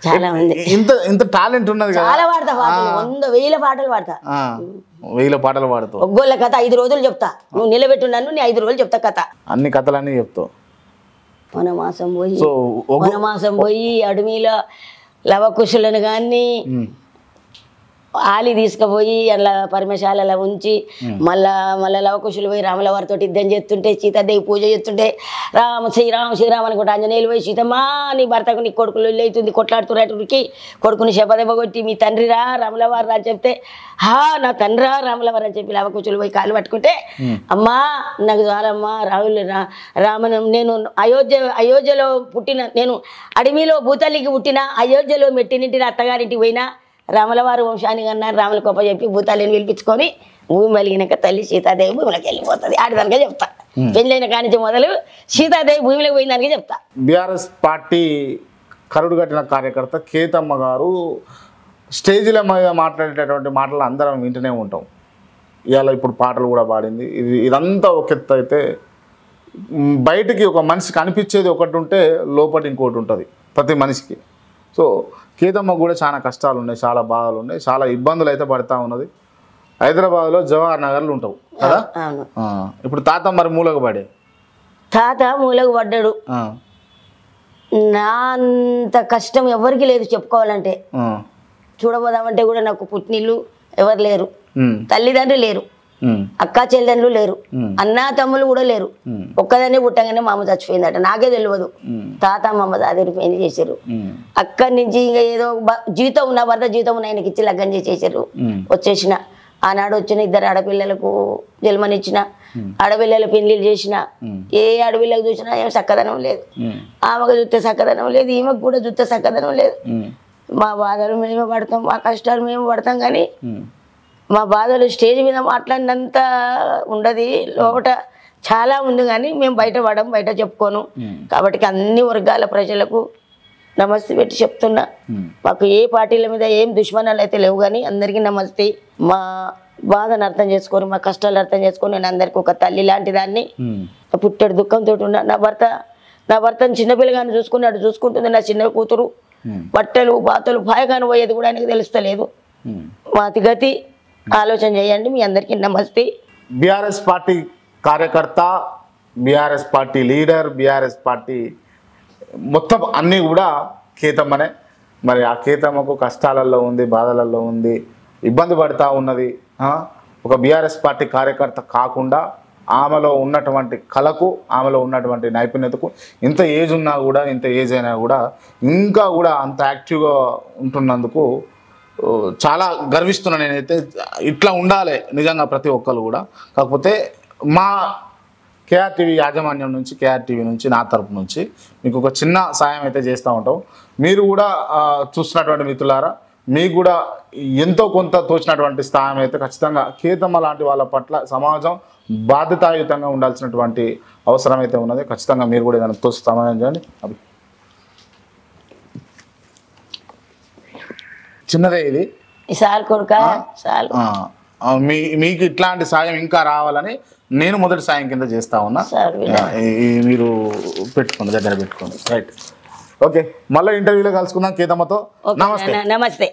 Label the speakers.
Speaker 1: చాలా మంది
Speaker 2: ఇంత ఇంత టాలెంట్ ఉన్నది కదా.
Speaker 1: చాలా పాడతా పాటలు 100,000 పాటలు పాడతా.
Speaker 2: 1000 పాటలు పాడుతావు.
Speaker 1: ఒగ్గోళ్ళ కథ 5 రోజులు చెప్తా. నువ్వు నిలబెట్టున్నాను నీ 5 రోజులు చెప్తా కథ.
Speaker 2: అన్ని కథలన్నీ చెప్తావు.
Speaker 1: వనమాసం పోయి అడవిలో లవకుశులను కానీ ఆలి తీసుకుపోయి అలా పరమశాలలో ఉంచి మళ్ళా లవకుశులు పోయి రాములవారితో యుద్ధం చేస్తుంటే సీతాదేవి పూజ చేస్తుంటే శ్రీరామ్ అనుకుంటే ఆంజనేయులు పోయి సీతమ్మా నీ భర్తకు నీ కొడుకులు అవుతుంది కొట్లాడుతున్నట్టుకి కొడుకుని శపదెబ్బ కొట్టి మీ తండ్రిరా రాములవారు అని చెప్తే నా తండ్రిరా రాములవారు అని చెప్పి లవకుశులు పోయి కాలు పట్టుకుంటే అమ్మా నాకు చాలమ్మా రామను నేను అయోధ్యలో పుట్టిన నేను అడవిలో భూతల్లికి పుట్టిన అయోధ్యలో మెట్టినింటిని అత్తగారింటికి పోయినా రాములవారు వంశానికి అన్నారు రాముల గొప్ప చెప్పి భూతాలని పిలిపించుకొని భూమి వెలిగినాక తల్లి సీతాదేవి భూమిలోకి వెళ్ళిపోతుంది. ఆడదానికే చెప్తా. పెళ్ళైన కానించి మొదలు సీతాదేవి భూమిలోకి పోయిందానికే చెప్తా.
Speaker 2: బీఆర్ఎస్ పార్టీ కరుడు కట్టిన కార్యకర్త కేతమ్మ గారు స్టేజ్ల మీద మాట్లాడేటటువంటి మాటలు అందరం వింటూనే ఉంటాం. ఇవాళ ఇప్పుడు పాటలు కూడా పాడింది. ఇదంతా ఒక ఎత్తు అయితే బయటికి ఒక మనిషికి అనిపించేది ఒకటి ఉంటే లోపల ఇంకోటి ఉంటుంది ప్రతి మనిషికి. సో కేతమ్మ కూడా చాలా కష్టాలు ఉన్నాయి, చాలా బాధలు ఉన్నాయి, చాలా ఇబ్బందులు అయితే పడుతూ ఉన్నది. హైదరాబాద్లో జవహర్ నగర్లో ఉంటావు కదా. ఇప్పుడు తాత మరి మూలకు పడే
Speaker 1: తాత మూలకు పడ్డాడు. నా అంత కష్టం ఎవరికి లేదు చెప్పుకోవాలంటే. చూడబోదామంటే కూడా నాకు పుట్టినిల్లు ఎవరు లేరు, తల్లిదండ్రులు లేరు, అక్క చెల్లెండ్లు లేరు, అన్నా తమ్ములు కూడా లేరు. ఒక్కదాన్ని పుట్టగానే మా అమ్మ చచ్చిపోయిందట. నాకే తెలియదు. తాత అమ్మమ్మ దాదిరిపోయింది చేశారు. అక్కడి నుంచి ఇంకా ఏదో జీతం ఉన్న భర్త జీతం ఉన్న ఆయనకి ఇచ్చి లగ్గం చేసేసారు. వచ్చేసిన ఆనాడు వచ్చిన 2 ఆడపిల్లలకు జన్మనిచ్చిన ఆడపిల్లల పెళ్లిళ్ళు చేసిన ఏ ఆడపిల్లకు చూసినా ఏం చక్కదనం లేదు. ఆమెకు చూస్తే చక్కదనం లేదు, ఈమెకు కూడా చూస్తే చక్కదనం లేదు. మా బాధలు మేమే పడతాం, మా కష్టాలు మేము పడతాం. కానీ మా బాధలు స్టేజ్ మీద మాట్లాడినంత ఉండదు, లోపల చాలా ఉంది. కానీ మేము బయట పడం, బయట చెప్పుకోను. కాబట్టి అన్ని వర్గాల ప్రజలకు నమస్తే పెట్టి చెప్తున్నా. మాకు ఏ పార్టీల మీద ఏం దుష్మనాలు అయితే లేవు. కానీ అందరికీ నమస్తే. మా బాధను అర్థం చేసుకొని, మా కష్టాలు అర్థం చేసుకొని, నేను అందరికి ఒక తల్లి లాంటి దాన్ని. పుట్టెడు దుఃఖంతో ఉన్నా. నా భర్తను చిన్నపిల్లగాని చూసుకున్నాడు, చూసుకుంటుంది నా చిన్న కూతురు. బట్టలు బాతలు పాయగాని పోయేది కూడా ఆయనకు తెలుస్తలేదు. మాతి గతి ఆలోచన చేయండి. మీ అందరికీ నమస్తే.
Speaker 2: బీఆర్ఎస్ పార్టీ కార్యకర్త, BRS party leader, BRS party మొత్తం అన్నీ కూడా కేతమ్మనే. మరి ఆ కేతమ్మకు కష్టాలలో ఉంది, బాధలలో ఉంది, ఇబ్బంది పడుతూ ఉన్నది. ఒక బీఆర్ఎస్ పార్టీ కార్యకర్త కాకుండా ఆమెలో ఉన్నటువంటి కళకు, ఆమెలో ఉన్నటువంటి నైపుణ్యతకు ఇంత ఏజ్ ఉన్నా కూడా, ఇంత ఏజ్ అయినా కూడా ఇంకా కూడా అంత యాక్టివ్గా ఉంటున్నందుకు చాలా గర్విస్తున్నాను నేనైతే. ఇట్లా ఉండాలి నిజంగా ప్రతి ఒక్కరు కూడా. కాకపోతే మా కేఆర్టీవీ యాజమాన్యం నుంచి, కేఆర్టీవీ నుంచి, నా తరపు నుంచి మీకు ఒక చిన్న సాయం అయితే చేస్తూ ఉంటాం. మీరు కూడా చూస్తున్నటువంటి మిత్రులారా, మీకు కూడా ఎంతో కొంత తోచినటువంటి స్థానం అయితే ఖచ్చితంగా కేతమ్మ లాంటి వాళ్ళ పట్ల సమాజం బాధ్యతాయుతంగా ఉండాల్సినటువంటి అవసరం అయితే ఉన్నది. ఖచ్చితంగా మీరు కూడా ఏదైనా తోచి సమాధానం చేయండి. అవి చిన్నదే ఇది
Speaker 1: సార్ కొడుక సార్.
Speaker 2: మీకు ఇట్లాంటి సాయం ఇంకా రావాలని నేను మొదటి సాయం కింద చేస్తా ఉన్నా. మీరు పెట్టుకోండి, దగ్గర పెట్టుకోండి. Right, okay. మళ్ళీ ఇంటర్వ్యూలో కలుసుకుందాం కేతమ్మతో. నమస్తే.
Speaker 1: నమస్తే.